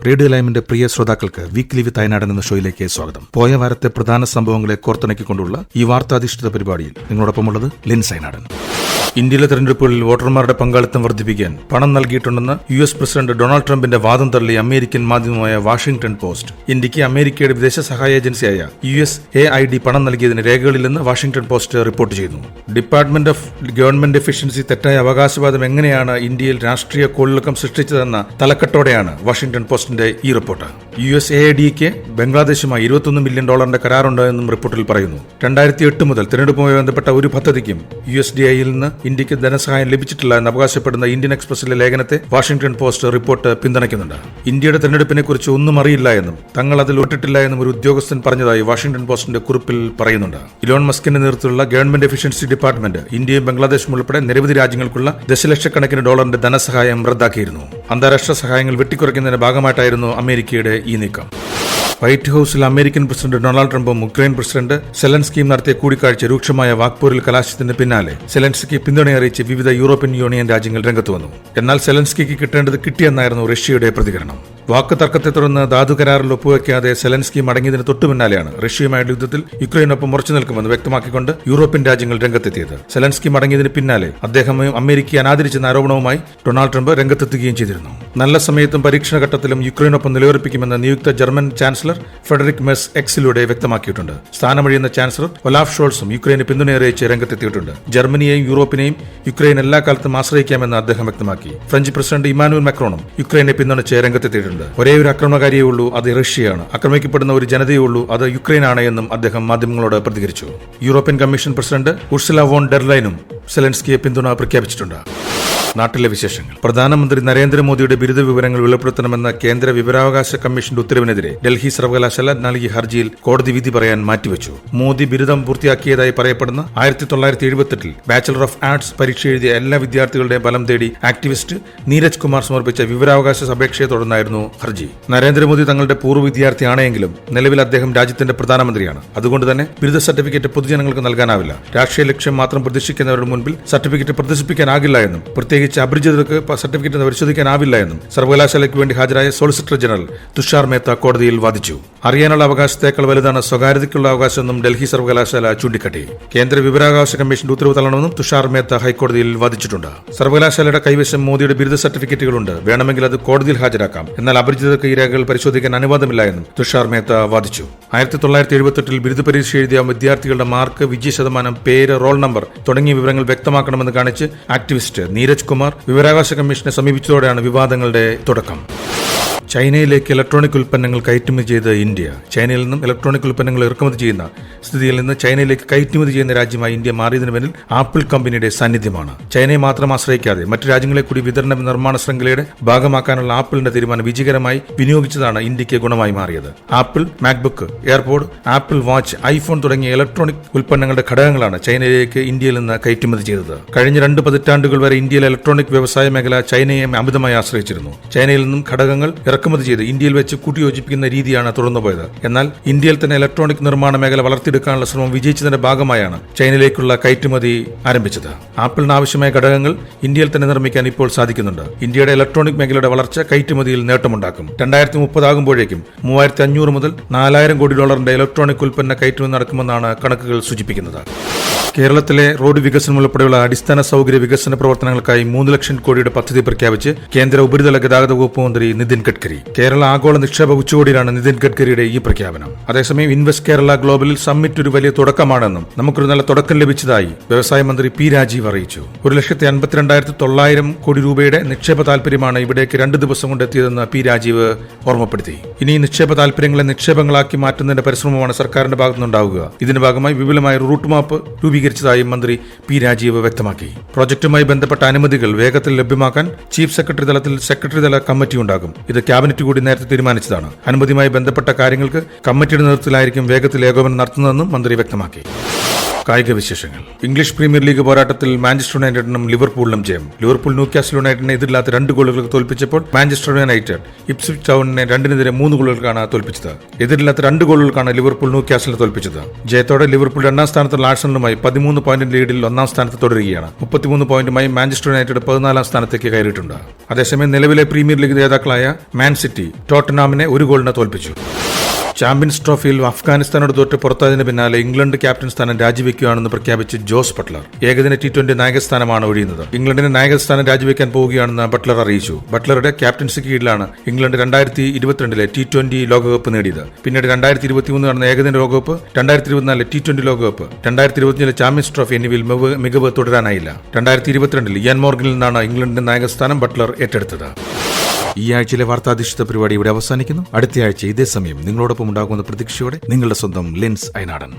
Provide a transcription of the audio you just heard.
Radio ലൈമിന്റെ പ്രിയ ശ്രോതാക്കൾക്ക് weekly വിത്ത് അയനാടൻ എന്ന ഷോയിലേക്ക് സ്വാഗതം. പോയ വാരത്തെ പ്രധാന സംഭവങ്ങളെ കോർത്തിണക്കിക്കൊണ്ടുള്ള ഈ വാർത്താധിഷ്ഠിത പരിപാടിയിൽ നിങ്ങളോടൊപ്പമുള്ളത് ലിൻസ് അയനാടൻ. ഇന്ത്യയിലെ തെരഞ്ഞെടുപ്പുകളിൽ വോട്ടർമാരുടെ പങ്കാളിത്തം വർദ്ധിപ്പിക്കാൻ പണം നൽകിയിട്ടുണ്ടെന്ന് US പ്രസിഡന്റ് ഡൊണാൾഡ് ട്രംപിന്റെ വാദം തള്ളി അമേരിക്കൻ മാധ്യമമായ വാഷിംഗ്ടൺ പോസ്റ്റ്. ഇന്ത്യക്ക് അമേരിക്കയുടെ വിദേശ സഹായ ഏജൻസിയായ USAID പണം നൽകിയതിന് രേഖകളില്ലെന്ന് വാഷിംഗ്ടൺ പോസ്റ്റ് റിപ്പോർട്ട് ചെയ്യുന്നു. ഡിപ്പാർട്ട്മെന്റ് ഓഫ് ഗവൺമെന്റ് എഫിഷ്യൻസി തെറ്റായ അവകാശവാദം എങ്ങനെയാണ് ഇന്ത്യയിൽ രാഷ്ട്രീയ കോളിളക്കം സൃഷ്ടിച്ചതെന്ന തലക്കെട്ടോടെയാണ് വാഷിംഗ്ടൺ പോസ്റ്റിന്റെ ഈ റിപ്പോർട്ട്. USAIDക്ക് ബംഗ്ലാദേശുമായി $21 മില്യൺ കരാറുണ്ട് എന്നും റിപ്പോർട്ടിൽ പറയുന്നു. 2008 മുതൽ തെരഞ്ഞെടുപ്പുമായി ബന്ധപ്പെട്ട ഒരു പദ്ധതിക്കും USDIയിൽ നിന്ന് ഇന്ത്യക്ക് ധനസഹായം ലഭിച്ചിട്ടില്ല എന്ന് അവകാശപ്പെടുന്ന ഇന്ത്യൻ എക്സ്പ്രസിലെ ലേഖനത്തെ വാഷിംഗ്ടൺ പോസ്റ്റ് റിപ്പോർട്ട് പിന്തുണയ്ക്കുന്നുണ്ട്. ഇന്ത്യയുടെ തെരഞ്ഞെടുപ്പിനെ കുറിച്ച് ഒന്നും അറിയില്ല എന്നും തങ്ങൾ അതിൽ ഒട്ടിട്ടില്ല എന്നും ഒരു ഉദ്യോഗസ്ഥൻ പറഞ്ഞതായി വാഷിംഗ്ടൺ പോസ്റ്റിന്റെ കുറിപ്പിൽ പറയുന്നുണ്ട്. ഇലോൺ മസ്കിന്റെ നേതൃത്വത്തിലുള്ള ഗവൺമെന്റ് എഫിഷ്യൻസി ഡിപ്പാർട്ട്മെന്റ് ഇന്ത്യയും ബംഗ്ലാദേശും ഉൾപ്പെടെ നിരവധി രാജ്യങ്ങൾക്കുള്ള ദശലക്ഷക്കണക്കിന് ഡോളറിന്റെ ധനസഹായം റദ്ദാക്കിയിരുന്നു. അന്താരാഷ്ട്ര സഹായങ്ങൾ വെട്ടിക്കുറയ്ക്കുന്നതിന്റെ ഭാഗമായിട്ടായിരുന്നു അമേരിക്കയുടെ ഈ നീക്കം. വൈറ്റ് ഹൌസിൽ അമേരിക്കൻ പ്രസിഡന്റ് ഡൊണാൾഡ് ട്രംപും ഉക്രൈൻ പ്രസിഡന്റ് സെലൻസ്കിയും നടത്തിയ കൂടിക്കാഴ്ച രൂക്ഷമായ വാക്പോരിൽ കലാശത്തിന് പിന്നാലെ സെലൻസ്കിക്ക് പിന്തുണയറിയിച്ച് വിവിധ യൂറോപ്യൻ യൂണിയൻ രാജ്യങ്ങൾ രംഗത്ത് വന്നു. എന്നാൽ സെലൻസ്കിക്ക് കിട്ടേണ്ടത് കിട്ടിയെന്നായിരുന്നു റഷ്യയുടെ പ്രതികരണം. വാക്ക് തർക്കത്തെ തുടർന്ന് ധാതു കരാറിൽ ഒപ്പുവെക്കാതെ സെലൻസ്കി മടങ്ങിയതിന് തൊട്ടുപിന്നാലെയാണ് റഷ്യയുമായുള്ള യുദ്ധത്തിൽ യുക്രൈനൊപ്പം ഉറച്ചു നിൽക്കുമെന്ന് വ്യക്തമാക്കിക്കൊണ്ട് യൂറോപ്യൻ രാജ്യങ്ങൾ രംഗത്തെത്തിയത്. സെലൻസ്കി മടങ്ങിയതിന് പിന്നാലെ അദ്ദേഹം അമേരിക്കയെ അനാദരിച്ചെന്ന ആരോപണവുമായി ഡൊണാൾഡ് ട്രംപ് രംഗത്തെത്തുകയും ചെയ്തിരുന്നു. നല്ല സമയത്തും പരീക്ഷണഘട്ടത്തിലും യുക്രൈനൊപ്പം നിലയുറപ്പിക്കുമെന്ന് നിയുക്ത ജർമ്മൻ ചാൻസലർ ഫ്രെഡറിക് മെർസ് എക്സിലൂടെ വ്യക്തമാക്കിയിട്ടുണ്ട്. സ്ഥാനമൊഴിയുന്ന ചാൻസലർ ഒലാഫ് ഷോൾസും യുക്രൈന് പിന്തുണയറിയിച്ച് രംഗത്തെത്തിയിട്ടുണ്ട്. ജർമ്മനിയെയും യൂറോപ്പിനെയും യുക്രൈൻ എല്ലാ കാലത്തും ആശ്രയിക്കാമെന്ന് അദ്ദേഹം വ്യക്തമാക്കി. ഫ്രഞ്ച് പ്രസിഡന്റ് ഇമാനുവൽ മാക്രോണും യുക്രൈനെ പിന്തുണച്ച് രംഗത്തെത്തിയിട്ടുണ്ട്. ഒരേ ഒരു ആക്രമണകാരിയേ ഉള്ളൂ, അത് റഷ്യയാണ്. ആക്രമിക്കപ്പെടുന്ന ഒരു ജനതയേ ഉള്ളൂ, അത് യുക്രൈനാണ് എന്നും അദ്ദേഹം മാധ്യമങ്ങളോട് പ്രതികരിച്ചു. European Commission President Ursula von der ലൈനും സെലൻസ്കിയെ പിന്തുണ പ്രഖ്യാപിച്ചിട്ടുണ്ട്. നാട്ടിലെ വിശേഷങ്ങൾ. പ്രധാനമന്ത്രി നരേന്ദ്രമോദിയുടെ ബിരുദ വിവരങ്ങൾ വെളിപ്പെടുത്തണമെന്ന കേന്ദ്ര വിവരാവകാശ കമ്മീഷന്റെ ഉത്തരവിനെതിരെ ഡൽഹി സർവകലാശാല നൽകിയ ഹർജിയിൽ കോടതി വിധി പറയാൻ മാറ്റിവെച്ചു. മോദി ബിരുദം പൂർത്തിയാക്കിയതായി പറയപ്പെടുന്ന 1978 ബാച്ചലർ ഓഫ് ആർട്സ് പരീക്ഷ എഴുതിയ എല്ലാ വിദ്യാർത്ഥികളുടെയും ഫലം തേടി ആക്ടിവിസ്റ്റ് നീരജ് കുമാർ സമർപ്പിച്ച വിവരാവകാശ അപേക്ഷയെ തുടർന്നായിരുന്നു ഹർജി. നരേന്ദ്രമോദി തങ്ങളുടെ പൂർവ്വ വിദ്യാർത്ഥിയാണെങ്കിലും നിലവിൽ അദ്ദേഹം രാജ്യത്തിന്റെ പ്രധാനമന്ത്രിയാണ്. അതുകൊണ്ട് തന്നെ ബിരുദ സർട്ടിഫിക്കറ്റ് പൊതുജനങ്ങൾക്ക് നൽകാനാവില്ല. രാഷ്ട്രീയ ലക്ഷ്യം മാത്രം പ്രതീക്ഷിക്കുന്നവരുടെ മുൻപിൽ സർട്ടിഫിക്കറ്റ് പ്രദർശിപ്പിക്കാനാകില്ല എന്നും പ്രത്യേകിച്ച് അപരിചിതർക്ക് സർട്ടിഫിക്കറ്റ് പരിശോധിക്കാനാവില്ല എന്നും സർവകലാശാലയ്ക്ക് വേണ്ടി ഹാജരായ സോളിസിറ്റർ ജനറൽ തുഷാർ മേത്ത കോടതിയിൽ വാദിച്ചു. അറിയാനുള്ള അവകാശത്തേക്കാൾ വലുതാണ് സ്വകാര്യതയ്ക്കുള്ള അവകാശമെന്നും ഡൽഹി സർവകലാശാല ചൂണ്ടിക്കാട്ടി. കേന്ദ്ര വിവരാവകാശ കമ്മീഷന്റെ ഉത്തരവ് തള്ളണമെന്നും തുഷാർ മേത്ത ഹൈക്കോടതിയിൽ വാദിച്ചിട്ടുണ്ട്. സർവകലാശാലയുടെ കൈവശം മോദിയുടെ ബിരുദ സർട്ടിഫിക്കറ്റുകളുണ്ട്, വേണമെങ്കിൽ അത് കോടതിയിൽ ഹാജരാക്കാം. എന്നാൽ അപരിചിതർക്ക് ഈ രേഖകൾ പരിശോധിക്കാൻ അനുവാദമില്ല എന്നും തുഷാർ മേത്ത വാദിച്ചു. 1978 ബിരുദ പരീക്ഷ എഴുതിയ വിദ്യാർത്ഥികളുടെ മാർക്ക്, വിജയശതമാനം, പേര്, റോൾ നമ്പർ തുടങ്ങിയ വിവരങ്ങൾ വ്യക്തമാക്കണമെന്ന് കാണിച്ച് ആക്ടിവിസ്റ്റ് നീരജ് കുമാർ വിവരാവകാശ കമ്മീഷനെ സമീപിച്ചതോടെയാണ് വിവാദങ്ങളുടെ തുടക്കം. ചൈനയിലേക്ക് ഇലക്ട്രോണിക് ഉൽപ്പന്നങ്ങൾ കയറ്റുമതി ചെയ്ത് ഇന്ത്യ. ചൈനയിൽ നിന്നും ഇലക്ട്രോണിക് ഉൽപ്പന്നങ്ങൾ ഇറക്കുമതി ചെയ്യുന്ന സ്ഥിതിയിൽ നിന്ന് ചൈനയിലേക്ക് കയറ്റുമതി ചെയ്യുന്ന രാജ്യമായി ഇന്ത്യ മാറിയതിനു പിന്നിൽ ആപ്പിൾ കമ്പനിയുടെ സാന്നിധ്യമാണ്. ചൈനയെ മാത്രം ആശ്രയിക്കാതെ മറ്റു രാജ്യങ്ങളെ കൂടി വിതരണ നിർമ്മാണ ശൃംഖലയുടെ ഭാഗമാക്കാനുള്ള ആപ്പിളിന്റെ തീരുമാനം വിജയകരമായി വിനിയോഗിച്ചതാണ് ഇന്ത്യക്ക് ഗുണമായി മാറിയത്. Apple MacBook, AirPod, apple watch, iPhone തുടങ്ങിയ ഇലക്ട്രോണിക് ഉൽപ്പന്നങ്ങളുടെ ഘടകങ്ങളാണ് ചൈനയിലേക്ക് ഇന്ത്യയിൽ നിന്ന് കയറ്റുമതി ചെയ്തത്. കഴിഞ്ഞ 2 പതിറ്റാണ്ടുകൾ വരെ ഇന്ത്യയിലെ ഇലക്ട്രോണിക് വ്യവസായ മേഖല ചൈനയെ അമിതമായി ആശ്രയിച്ചിരുന്നു. ചൈനയിൽ നിന്നും ഘടകങ്ങൾ ഇറക്കുമതി ചെയ്ത് ഇന്ത്യയിൽ വെച്ച് കൂട്ടിയോജിപ്പിക്കുന്ന രീതിയാണ് തുടർന്നുപോയത്. എന്നാൽ ഇന്ത്യയിൽ തന്നെ ഇലക്ട്രോണിക് നിർമ്മാണ മേഖല വളർത്തിയെടുക്കാനുള്ള ശ്രമം വിജയിച്ചതിന്റെ ഭാഗമായാണ് ചൈനയിലേക്കുള്ള കയറ്റുമതി ആരംഭിച്ചത്. ആപ്പിളിന് ആവശ്യമായ ഘടകങ്ങൾ ഇന്ത്യയിൽ തന്നെ നിർമ്മിക്കാൻ ഇപ്പോൾ സാധിക്കുന്നുണ്ട്. ഇന്ത്യയുടെ ഇലക്ട്രോണിക് മേഖലയുടെ വളർച്ച കയറ്റുമതിയിൽ നേട്ടമുണ്ടാക്കും. 2030 ആകുമ്പോഴേക്കും 3500 മുതൽ 4000 കോടി ഡോളറിന്റെ ഇലക്ട്രോണിക് ഉൽപ്പന്ന കയറ്റുമതി നടക്കുമെന്നാണ് കണക്കുകൾ സൂചിപ്പിക്കുന്നത്. കേരളത്തിലെ റോഡ് വികസനം ഉൾപ്പെടെയുള്ള അടിസ്ഥാന സൗകര്യ വികസന പ്രവർത്തനങ്ങൾക്കായി 3 ലക്ഷം കോടിയുടെ പദ്ധതി പ്രഖ്യാപിച്ച് കേന്ദ്ര ഉപരിതല ഗതാഗത വകുപ്പ് മന്ത്രി നിതിൻ ഗഡ്കരി. കേരള ആഗോള നിക്ഷേപ ഉച്ചകോടിയിലാണ് നിതിൻ ഗഡ്കരിയുടെ ഈ പ്രഖ്യാപനം. അതേസമയം ഇൻവെസ്റ്റ് കേരള ഗ്ലോബലിൽ സമ്മിറ്റ് ഒരു വലിയ തുടക്കമാണെന്നും നമുക്കൊരു നല്ല തുടക്കം ലഭിച്ചതായി വ്യവസായ മന്ത്രി പി രാജീവ് അറിയിച്ചു. 1,52,900 കോടി രൂപയുടെ നിക്ഷേപ താൽപര്യമാണ് ഇവിടേക്ക് 2 ദിവസം കൊണ്ട് എത്തിയതെന്ന് പി രാജീവ് ഓർമ്മപ്പെടുത്തി. ഇനി നിക്ഷേപ താൽപര്യങ്ങളെ നിക്ഷേപങ്ങളാക്കി മാറ്റുന്നതിന്റെ പരിശ്രമമാണ് സർക്കാരിന്റെ ഭാഗത്തുനിന്നുണ്ടാവുക. ഇതിന്റെ ഭാഗമായി വിപുലമായ റൂട്ട് മാപ്പ് രൂപീകരിച്ചതായും മന്ത്രി പി രാജീവ് വ്യക്തമാക്കി. പ്രോജക്റ്റുമായി ബന്ധപ്പെട്ട അനുമതികൾ വേഗത്തിൽ ലഭ്യമാക്കാൻ ചീഫ് സെക്രട്ടറി തലത്തിൽ സെക്രട്ടറി തല കമ്മിറ്റി ഉണ്ടാകും. ഇത് ക്യാബിനറ്റ് കൂടി നേരത്തെ തീരുമാനിച്ചതാണ്. അനുമതിയുമായി ബന്ധപ്പെട്ട കാര്യങ്ങൾക്ക് കമ്മിറ്റിയുടെ നേതൃത്വത്തിലായിരിക്കും വേഗത്തിൽ ഏകോപനം നടത്തുന്നതെന്നും മന്ത്രി വ്യക്തമാക്കി. കായിക വിശേഷങ്ങൾ. ഇംഗ്ലീഷ് പ്രീമിയർ ലീഗ് പോരാട്ടത്തിൽ മാഞ്ചസ്റ്റർ യുണൈറ്റഡിനും ലിവർപൂളിനും ജയം. ലിവർപൂൾ ന്യൂകാസിൽ യുണൈറ്റഡിനെ എതിരില്ലാത്ത 2 ഗോളുകൾക്ക് തോൽപ്പിച്ചപ്പോൾ മാഞ്ചസ്റ്റർ യുണൈറ്റഡ് ഇപ്സ്വിച്ച് ടൗണിനെ 2-നെതിരെ 3 ഗോളുകൾക്കാണ് തോൽപ്പിച്ചത്. എതിരില്ലാത്ത 2 ഗോളുകൾക്കാണ് ലിവർപൂൾ ന്യൂകാസിലിനെ തോൽപ്പിച്ചത്. ജയത്തോടെ ലിവർപൂൾ 2ാം സ്ഥാനത്തുള്ള ആഴ്സണലുമായി 13 പോയിന്റ് ലീഡിൽ 1ാം സ്ഥാനത്ത് തുടരുകയാണ്. 33 പോയിന്റുമായി മാഞ്ചസ്റ്റർ യുണൈറ്റഡ് 14ാം സ്ഥാനത്തേക്ക് കയറിയിട്ടുണ്ട്. അതേസമയം നിലവിലെ പ്രീമിയർ ലീഗ് ജേതാക്കളായ മാൻ സിറ്റി ടോട്ടൻഹാമിനെ 1 ഗോളിന് തോൽപ്പിച്ചു. ചാമ്പ്യൻസ് ട്രോഫിയിൽ അഫ്ഗാനിസ്ഥാനോട് തോറ്റ് പുറത്തായതിന് പിന്നാലെ ഇംഗ്ലണ്ട് ക്യാപ്റ്റൻ സ്ഥാനം രാജിവെക്കുകയാണെന്ന് പ്രഖ്യാപിച്ച് ജോസ് ബട്ട്ലർ. ഏകദിന T20 നായകസ്ഥാനമാണ് ഒഴിയുന്നത്. ഇംഗ്ലണ്ടിന് നായകസ്ഥാനം രാജിവെക്കാൻ പോവുകയാണെന്ന് ബട്ട്ലർ അറിയിച്ചു. ബട്ട്ലറുടെ ക്യാപ്റ്റൻസിക്ക് കീഴിലാണ് ഇംഗ്ലണ്ട് 2022 T20 ലോകകപ്പ് നേടിയത്. പിന്നീട് 2023 നടന്ന ഏകദിന ലോകകപ്പ്, 2024 T20 ലോകകപ്പ്, 2025 ചാമ്പ്യൻസ് ട്രോഫി എന്നിവയിൽ മികവ് തുടരാനായില്ല. 2022 ഇയാൻ മോർഗനിൽ നിന്നാണ് ഇംഗ്ലണ്ടിന്റെ നായകസ്ഥാനം ബട്ട്ലർ ഏറ്റെടുത്തത്. ഈ ആഴ്ചയിലെ വാർത്താധിഷ്ഠിത പരിപാടി ഇവിടെ അവസാനിക്കുന്നു. അടുത്ത ആഴ്ച ഇതേ സമയം നിങ്ങളോടൊപ്പം ഉണ്ടാകുന്ന പ്രതീക്ഷയോടെ നിങ്ങളുടെ സ്വന്തം ലിൻസ് ഐനാടൻ.